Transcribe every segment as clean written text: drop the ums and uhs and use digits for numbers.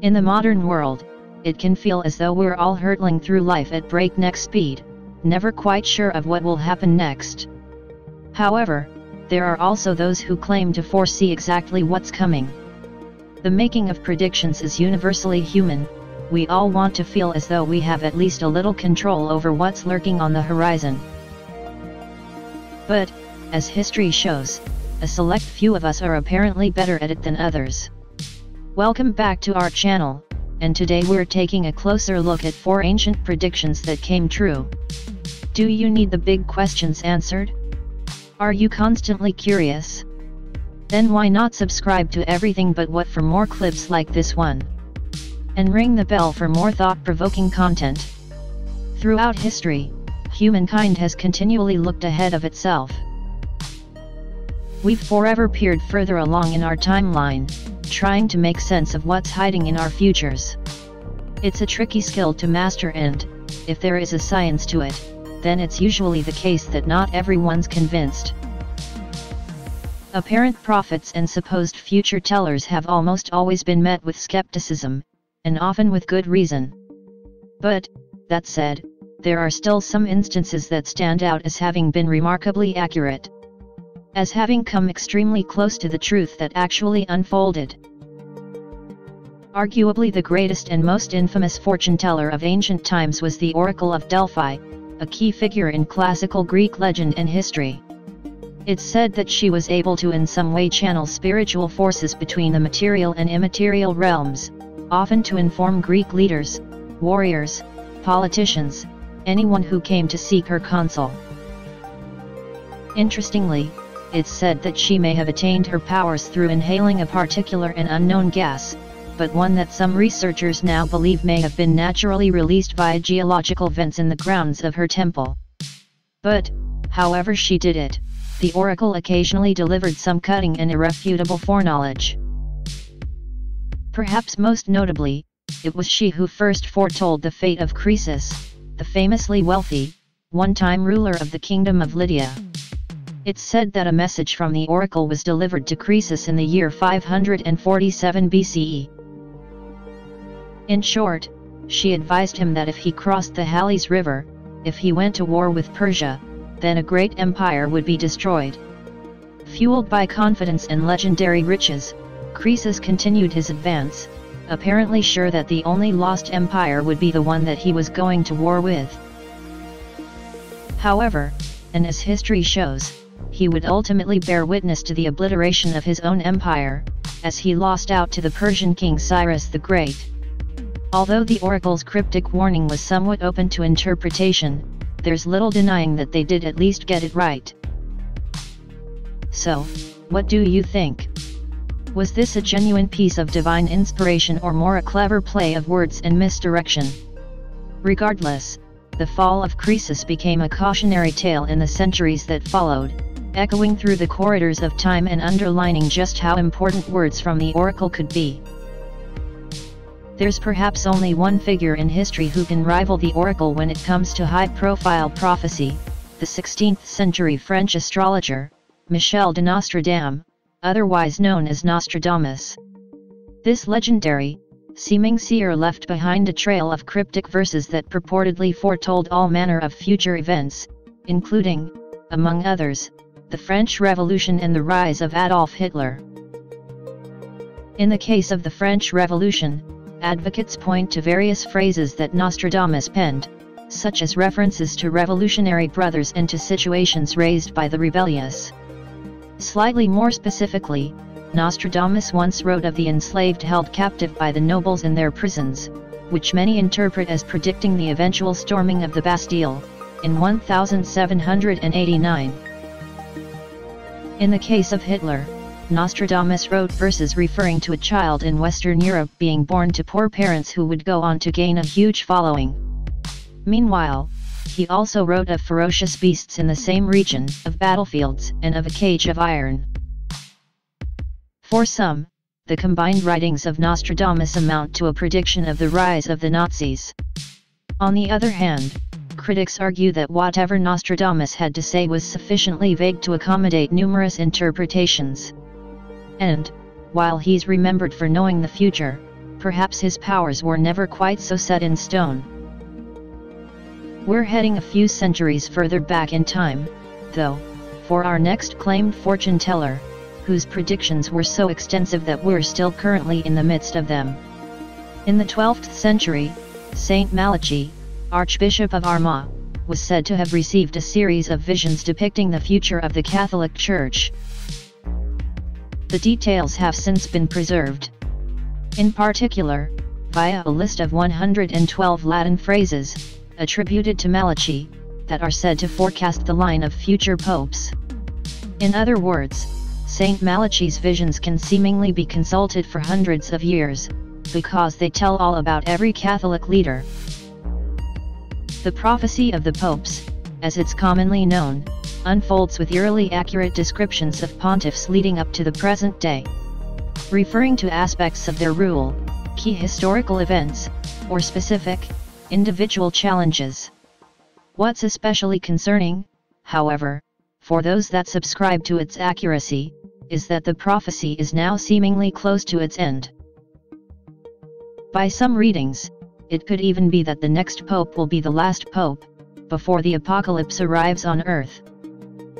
In the modern world, it can feel as though we're all hurtling through life at breakneck speed, never quite sure of what will happen next. However, there are also those who claim to foresee exactly what's coming. The making of predictions is universally human. We all want to feel as though we have at least a little control over what's lurking on the horizon. But, as history shows, a select few of us are apparently better at it than others. Welcome back to our channel, and today we're taking a closer look at 4 ancient predictions that came true. Do you need the big questions answered? Are you constantly curious? Then why not subscribe to Everything But What for more clips like this one? And ring the bell for more thought-provoking content. Throughout history, humankind has continually looked ahead of itself. We've forever peered further along in our timeline, trying to make sense of what's hiding in our futures. It's a tricky skill to master, and, if there is a science to it, then it's usually the case that not everyone's convinced. Apparent prophets and supposed future tellers have almost always been met with skepticism, and often with good reason. But, that said, there are still some instances that stand out as having been remarkably accurate, as having come extremely close to the truth that actually unfolded. Arguably the greatest and most infamous fortune teller of ancient times was the Oracle of Delphi, a key figure in classical Greek legend and history. It's said that she was able to in some way channel spiritual forces between the material and immaterial realms, often to inform Greek leaders, warriors, politicians, anyone who came to seek her counsel. Interestingly, it's said that she may have attained her powers through inhaling a particular and unknown gas, but one that some researchers now believe may have been naturally released via geological vents in the grounds of her temple. But, however she did it, the oracle occasionally delivered some cutting and irrefutable foreknowledge. Perhaps most notably, it was she who first foretold the fate of Croesus, the famously wealthy, one-time ruler of the kingdom of Lydia. It's said that a message from the oracle was delivered to Croesus in the year 547 BCE. In short, she advised him that if he crossed the Halys River, if he went to war with Persia, then a great empire would be destroyed. Fueled by confidence and legendary riches, Croesus continued his advance, apparently sure that the only lost empire would be the one that he was going to war with. However, and as history shows, he would ultimately bear witness to the obliteration of his own empire, as he lost out to the Persian king Cyrus the Great. Although the oracle's cryptic warning was somewhat open to interpretation, there's little denying that they did at least get it right. So, what do you think? Was this a genuine piece of divine inspiration or more a clever play of words and misdirection? Regardless, the fall of Croesus became a cautionary tale in the centuries that followed, echoing through the corridors of time and underlining just how important words from the oracle could be. There's perhaps only one figure in history who can rival the oracle when it comes to high-profile prophecy, the 16th century French astrologer, Michel de Nostradame, otherwise known as Nostradamus. This legendary, seeming seer left behind a trail of cryptic verses that purportedly foretold all manner of future events, including, among others, the French Revolution and the rise of Adolf Hitler. In the case of the French Revolution, advocates point to various phrases that Nostradamus penned, such as references to revolutionary brothers and to situations raised by the rebellious. Slightly more specifically, Nostradamus once wrote of the enslaved held captive by the nobles in their prisons, which many interpret as predicting the eventual storming of the Bastille, in 1789. In the case of Hitler, Nostradamus wrote verses referring to a child in Western Europe being born to poor parents who would go on to gain a huge following. Meanwhile, he also wrote of ferocious beasts in the same region, of battlefields, and of a cage of iron. For some, the combined writings of Nostradamus amount to a prediction of the rise of the Nazis. On the other hand, critics argue that whatever Nostradamus had to say was sufficiently vague to accommodate numerous interpretations. And, while he's remembered for knowing the future, perhaps his powers were never quite so set in stone. We're heading a few centuries further back in time, though, for our next claimed fortune teller, whose predictions were so extensive that we're still currently in the midst of them. In the 12th century, Saint Malachi, Archbishop of Armagh, was said to have received a series of visions depicting the future of the Catholic Church. The details have since been preserved. In particular, via a list of 112 Latin phrases, attributed to Malachi, that are said to forecast the line of future popes. In other words, Saint Malachi's visions can seemingly be consulted for hundreds of years, because they tell all about every Catholic leader. The prophecy of the popes, as it's commonly known, unfolds with eerily accurate descriptions of pontiffs leading up to the present day, referring to aspects of their rule, key historical events, or specific, individual challenges. What's especially concerning, however, for those that subscribe to its accuracy, is that the prophecy is now seemingly close to its end. By some readings, it could even be that the next pope will be the last pope, before the apocalypse arrives on earth.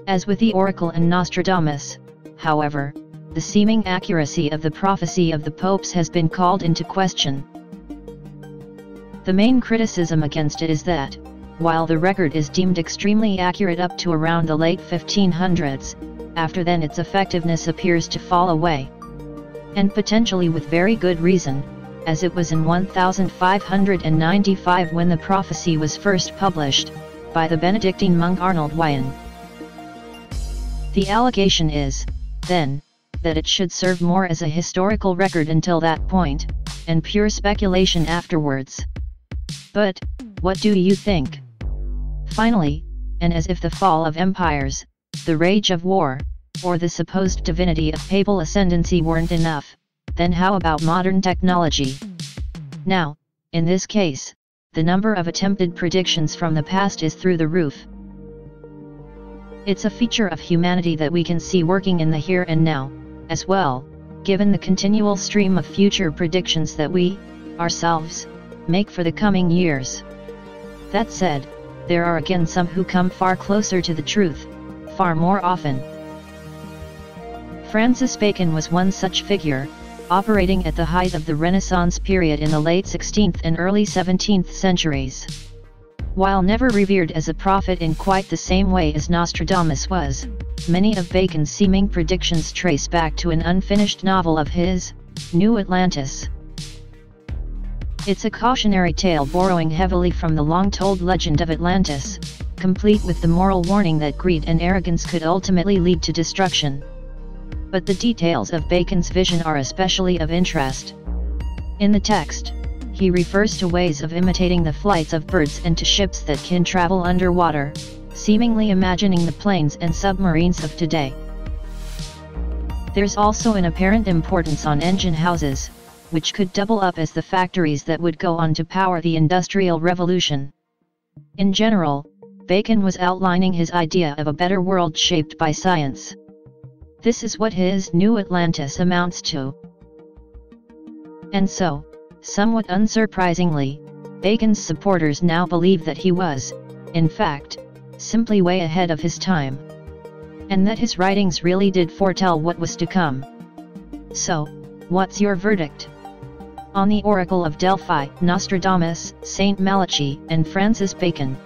As with the oracle and Nostradamus, however, the seeming accuracy of the prophecy of the popes has been called into question. The main criticism against it is that, while the record is deemed extremely accurate up to around the late 1500s, after then its effectiveness appears to fall away. And potentially with very good reason, as it was in 1595 when the prophecy was first published, by the Benedictine monk Arnold Wyan. The allegation is, then, that it should serve more as a historical record until that point, and pure speculation afterwards. But, what do you think? Finally, and as if the fall of empires, the rage of war, or the supposed divinity of papal ascendancy weren't enough, then how about modern technology? Now, in this case, the number of attempted predictions from the past is through the roof. It's a feature of humanity that we can see working in the here and now, as well, given the continual stream of future predictions that we, ourselves, make for the coming years. That said, there are again some who come far closer to the truth, far more often. Francis Bacon was one such figure, operating at the height of the Renaissance period in the late 16th and early 17th centuries. While never revered as a prophet in quite the same way as Nostradamus was, many of Bacon's seeming predictions trace back to an unfinished novel of his, New Atlantis. It's a cautionary tale borrowing heavily from the long-told legend of Atlantis, complete with the moral warning that greed and arrogance could ultimately lead to destruction. But the details of Bacon's vision are especially of interest. In the text, he refers to ways of imitating the flights of birds and to ships that can travel underwater, seemingly imagining the planes and submarines of today. There's also an apparent importance on engine houses, which could double up as the factories that would go on to power the Industrial Revolution. In general, Bacon was outlining his idea of a better world shaped by science. This is what his New Atlantis amounts to. And so, somewhat unsurprisingly, Bacon's supporters now believe that he was, in fact, simply way ahead of his time, and that his writings really did foretell what was to come. So, what's your verdict? On the Oracle of Delphi, Nostradamus, Saint Malachi, and Francis Bacon.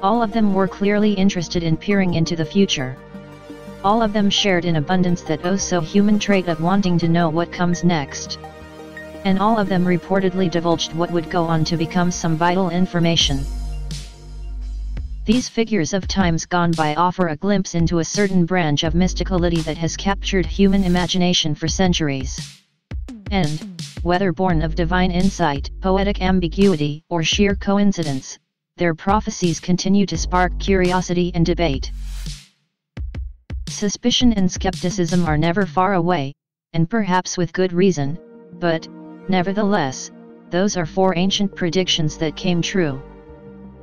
All of them were clearly interested in peering into the future. All of them shared in abundance that oh-so-human trait of wanting to know what comes next. And all of them reportedly divulged what would go on to become some vital information. These figures of times gone by offer a glimpse into a certain branch of mysticality that has captured human imagination for centuries. And, whether born of divine insight, poetic ambiguity, or sheer coincidence, their prophecies continue to spark curiosity and debate. Suspicion and skepticism are never far away, and perhaps with good reason, but, nevertheless, those are four ancient predictions that came true.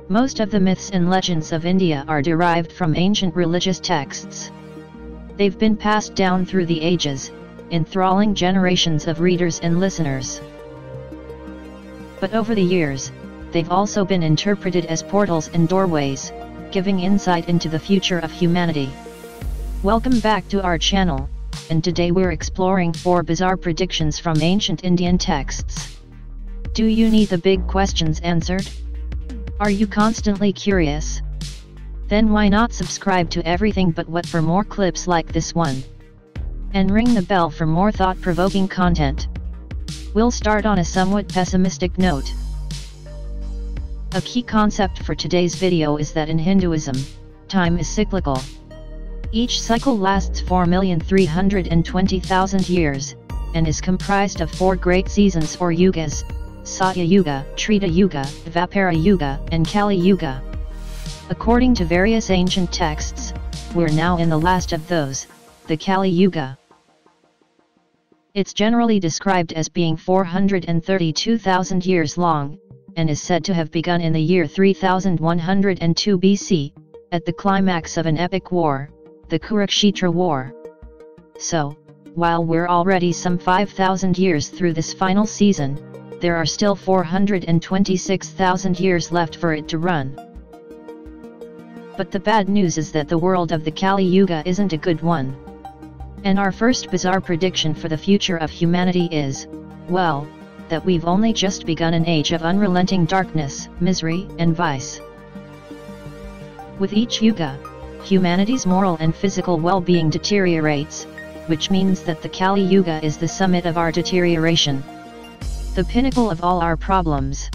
Most of the myths and legends of India are derived from ancient religious texts. They've been passed down through the ages, enthralling generations of readers and listeners. But over the years, they've also been interpreted as portals and doorways, giving insight into the future of humanity. Welcome back to our channel, and today we're exploring 4 bizarre predictions from ancient Indian texts. Do you need the big questions answered? Are you constantly curious? Then why not subscribe to Everything But What for more clips like this one? And ring the bell for more thought-provoking content. We'll start on a somewhat pessimistic note. A key concept for today's video is that in Hinduism, time is cyclical. Each cycle lasts 4,320,000 years, and is comprised of 4 great seasons or yugas: Satya Yuga, Treta Yuga, Dvapara Yuga, and Kali Yuga. According to various ancient texts, we're now in the last of those, the Kali Yuga. It's generally described as being 432,000 years long, and is said to have begun in the year 3102 BC, at the climax of an epic war, the Kurukshetra War. So, while we're already some 5,000 years through this final season, there are still 426,000 years left for it to run. But the bad news is that the world of the Kali Yuga isn't a good one. And our first bizarre prediction for the future of humanity is, well, that we've only just begun an age of unrelenting darkness, misery, and vice. With each yuga, humanity's moral and physical well-being deteriorates, which means that the Kali Yuga is the summit of our deterioration, the pinnacle of all our problems.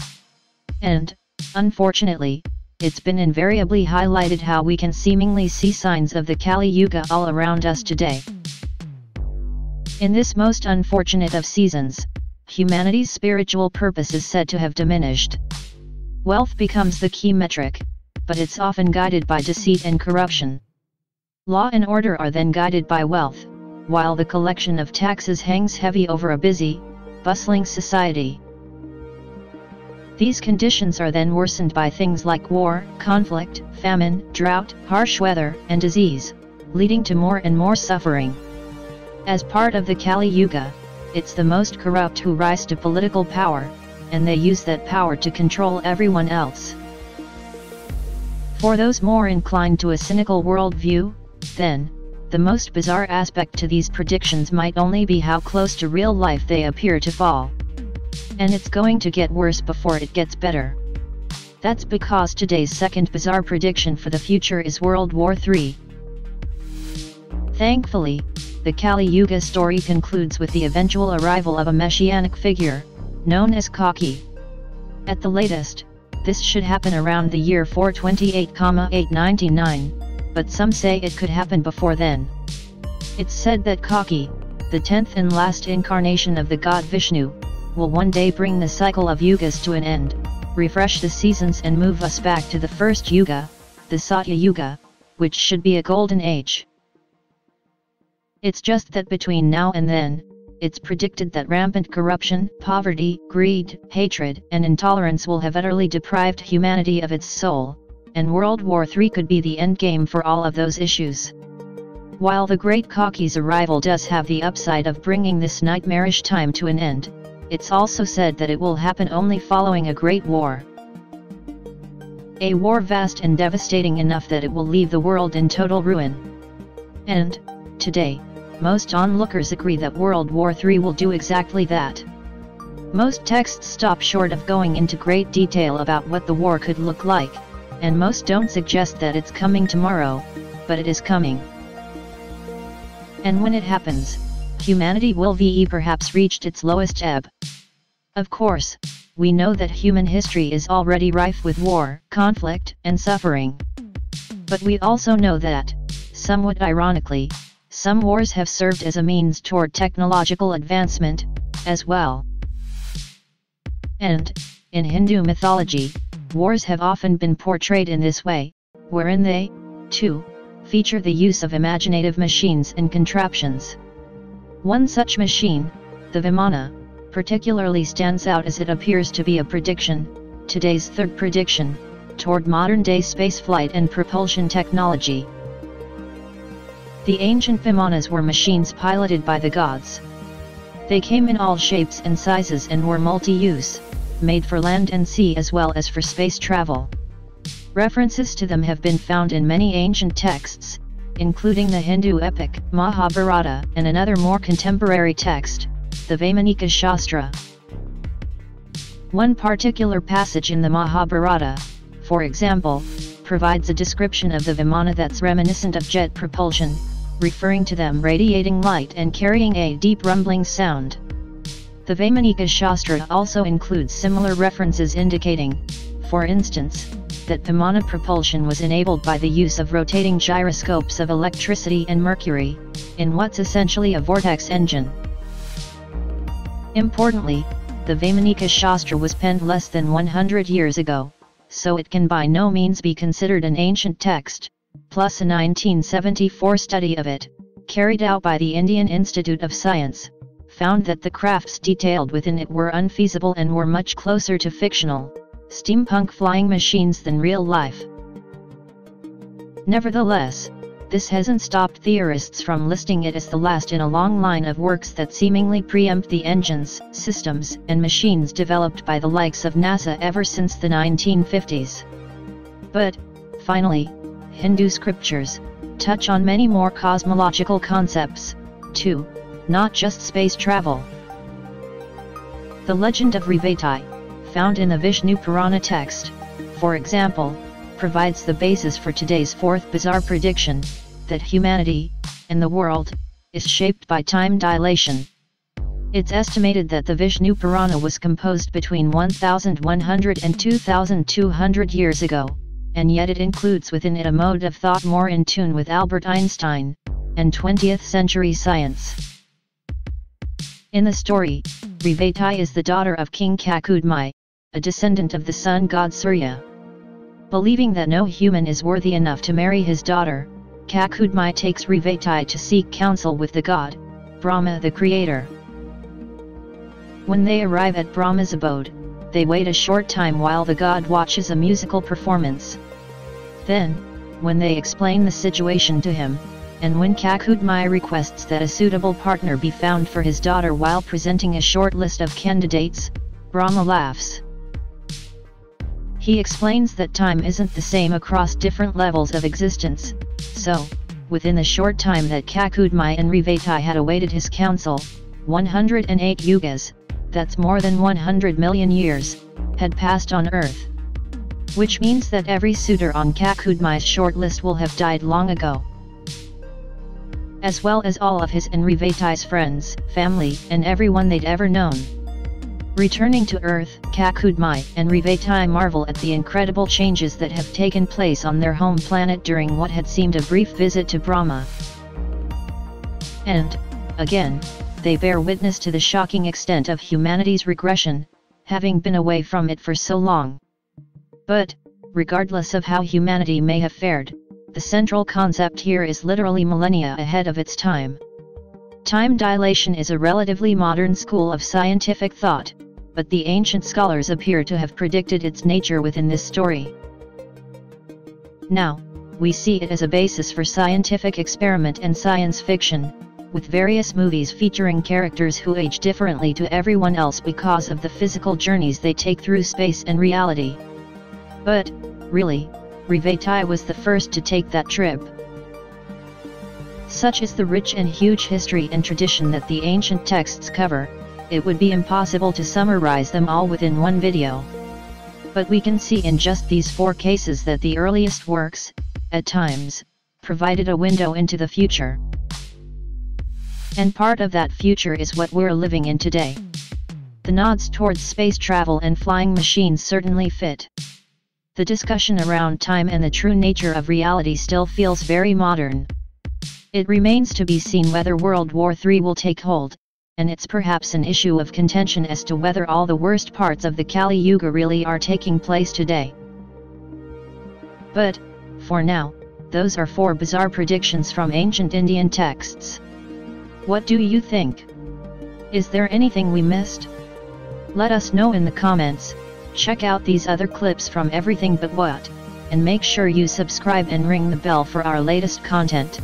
And, unfortunately, it's been invariably highlighted how we can seemingly see signs of the Kali Yuga all around us today. In this most unfortunate of seasons, humanity's spiritual purpose is said to have diminished. Wealth becomes the key metric, but it's often guided by deceit and corruption. Law and order are then guided by wealth, while the collection of taxes hangs heavy over a busy, bustling society. These conditions are then worsened by things like war, conflict, famine, drought, harsh weather, and disease, leading to more and more suffering. As part of the Kali Yuga, it's the most corrupt who rise to political power, and they use that power to control everyone else. For those more inclined to a cynical worldview, then, the most bizarre aspect to these predictions might only be how close to real life they appear to fall. And it's going to get worse before it gets better. That's because today's second bizarre prediction for the future is World War III. Thankfully, the Kali Yuga story concludes with the eventual arrival of a messianic figure, known as Kaki. At the latest, this should happen around the year 428,899, but some say it could happen before then. It's said that Kaki, the 10th and last incarnation of the god Vishnu, will one day bring the cycle of yugas to an end, refresh the seasons and move us back to the first yuga, the Satya Yuga, which should be a golden age. It's just that between now and then, it's predicted that rampant corruption, poverty, greed, hatred, and intolerance will have utterly deprived humanity of its soul, and World War III could be the endgame for all of those issues. While the great Kaki's arrival does have the upside of bringing this nightmarish time to an end, it's also said that it will happen only following a great war. A war vast and devastating enough that it will leave the world in total ruin. And, today, most onlookers agree that World War III will do exactly that. Most texts stop short of going into great detail about what the war could look like, and most don't suggest that it's coming tomorrow, but it is coming. And when it happens, humanity will perhaps reached its lowest ebb. Of course, we know that human history is already rife with war, conflict, and suffering. But we also know that, somewhat ironically, some wars have served as a means toward technological advancement, as well. And, in Hindu mythology, wars have often been portrayed in this way, wherein they, too, feature the use of imaginative machines and contraptions. One such machine, the Vimana, particularly stands out as it appears to be a prediction, today's third prediction, toward modern-day spaceflight and propulsion technology. The ancient Vimanas were machines piloted by the gods. They came in all shapes and sizes and were multi-use, made for land and sea as well as for space travel. References to them have been found in many ancient texts, including the Hindu epic Mahabharata and another more contemporary text, the Vaimanika Shastra. One particular passage in the Mahabharata, for example, provides a description of the Vimana that's reminiscent of jet propulsion, referring to them radiating light and carrying a deep rumbling sound. The Vaimanika Shastra also includes similar references indicating, for instance, that Vimana propulsion was enabled by the use of rotating gyroscopes of electricity and mercury, in what's essentially a vortex engine. Importantly, the Vaimanika Shastra was penned less than 100 years ago, so it can by no means be considered an ancient text, plus a 1974 study of it, carried out by the Indian Institute of Science, found that the crafts detailed within it were unfeasible and were much closer to fictional, steampunk flying machines than real life. Nevertheless, this hasn't stopped theorists from listing it as the last in a long line of works that seemingly preempt the engines, systems, and machines developed by the likes of NASA ever since the 1950s. But, finally, Hindu scriptures touch on many more cosmological concepts, too, not just space travel. The legend of Rivetai, found in the Vishnu Purana text, for example, provides the basis for today's fourth bizarre prediction, that humanity, and the world, is shaped by time dilation. It's estimated that the Vishnu Purana was composed between 1100 and 2200 years ago, and yet it includes within it a mode of thought more in tune with Albert Einstein, and 20th century science. In the story, Rivetai is the daughter of King Kakudmai, a descendant of the sun god Surya. Believing that no human is worthy enough to marry his daughter, Kakudmai takes Rivetai to seek counsel with the god, Brahma the creator. When they arrive at Brahma's abode, they wait a short time while the god watches a musical performance. Then, when they explain the situation to him, and when Kakudmai requests that a suitable partner be found for his daughter while presenting a short list of candidates, Brahma laughs. He explains that time isn't the same across different levels of existence, so, within the short time that Kakudmai and Rivetai had awaited his counsel, 108 yugas, that's more than 100 million years, had passed on Earth. Which means that every suitor on Kakudmai's shortlist will have died long ago. As well as all of his and Rivetai's friends, family, and everyone they'd ever known. Returning to Earth, Kakudmai and Rivetai marvel at the incredible changes that have taken place on their home planet during what had seemed a brief visit to Brahma. And, again, they bear witness to the shocking extent of humanity's regression, having been away from it for so long. But, regardless of how humanity may have fared, the central concept here is literally millennia ahead of its time. Time dilation is a relatively modern school of scientific thought, but the ancient scholars appear to have predicted its nature within this story. Now, we see it as a basis for scientific experiment and science fiction, with various movies featuring characters who age differently to everyone else because of the physical journeys they take through space and reality. But, really, Rivetai was the first to take that trip. Such is the rich and huge history and tradition that the ancient texts cover, it would be impossible to summarize them all within one video. But we can see in just these 4 cases that the earliest works, at times, provided a window into the future. And part of that future is what we're living in today. The nods towards space travel and flying machines certainly fit. The discussion around time and the true nature of reality still feels very modern. It remains to be seen whether World War III will take hold, and it's perhaps an issue of contention as to whether all the worst parts of the Kali Yuga really are taking place today. But, for now, those are 4 bizarre predictions from ancient Indian texts. What do you think? Is there anything we missed? Let us know in the comments. Check out these other clips from Everything But What, and make sure you subscribe and ring the bell for our latest content.